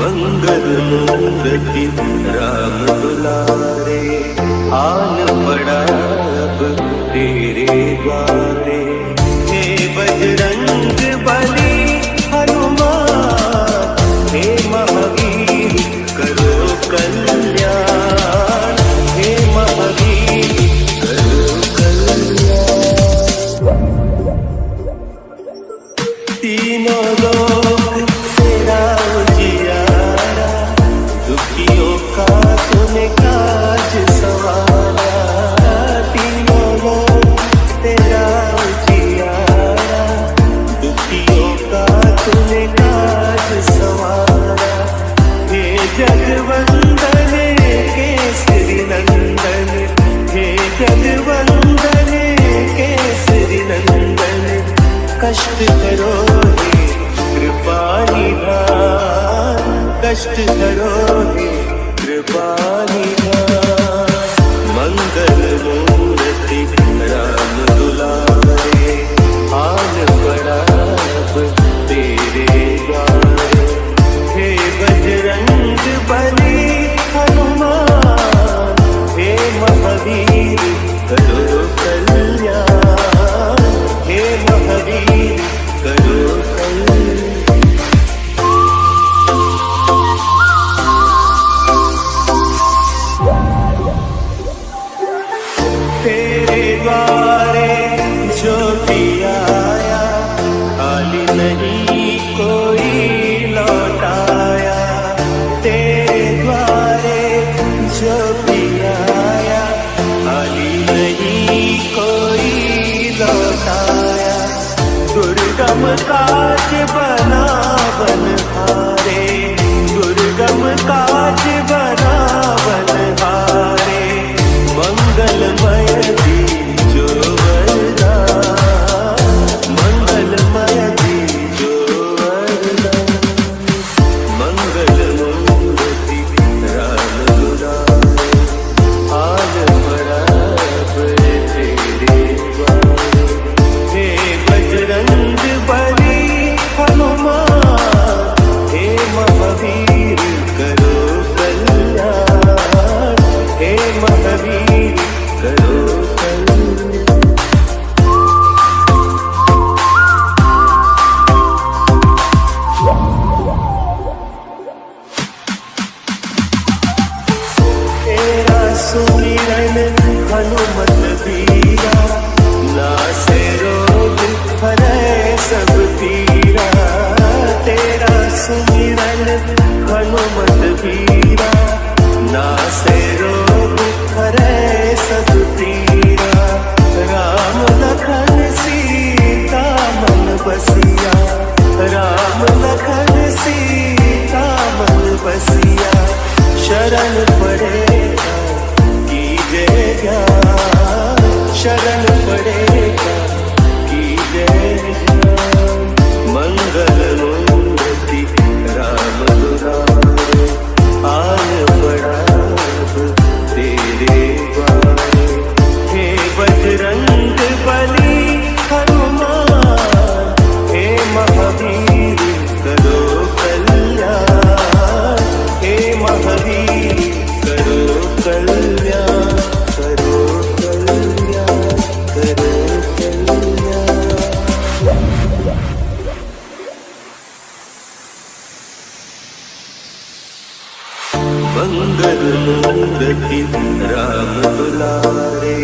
मंगल मूर्ति राम दुलारे, आन पड़ा अब तेरे द्वारे। हे बजरंग बली हनुमान, हे महावीर करो कल्याण, हे महावीर करो कल्याण। तीनों लोक तेरा उजियारा, दुखियों का तूने काज संवारा। तीनों लोक तेरा उजियारा, दुखियों का तूने काज संवारा। हे जगवंदन केसरी नंदन, हे जगवंदन केसरी नंदन। कष्ट करो हे कृपा निधान, कष्ट करो हे कृपा निधान। मंगल मूर्ति राम दुलारे, आन पड़ा अब तेरे द्वारे। हे बजरंग बली हनुमान, हे महावीर करो कल्याण, हे महावीर करो कल्याण। तेरे द्वारे जो भी आया, खाली नहीं कोई लौटाया। तेरे द्वारे जो भी आया, खाली नहीं कोई लौटाया। दुर्गम काज बना बनहारे, दुर्गम काज बना बनहारे। मंगलमय दीजो वरदान, मंगलमय दीजो वरदान। मंगल मूर्ति राम दुलारे, आन पड़ा अब तेरे द्वारे। हे बजरंग बली हनुमान, हे महावीर करो कल्याण, हे महावीर करो कल्याण। तेरा सुमिरन हनुमत बीरा, नासे रोग हरै सब पीरा। तेरा सुमिरन हनुमत बीरा, नासे रोग हरै सब पीरा। राम लखन सीता मन बसिया, राम लखन सीता मन बसिया। शरण पड़ेगा कीजे ज्ञान, शरण पड़ेगा कीजे ज्ञान। मंगल मूर्ति राम दुलारे, आन पड़ा अब तेरे द्वारे। हे बजरंग बली हनुमान, हे महावीर करो कल्याण, हे महावीर करो कल्याण, करो कल्याण, करो कल्याण। मंगल मूर्ति राम दुलारे,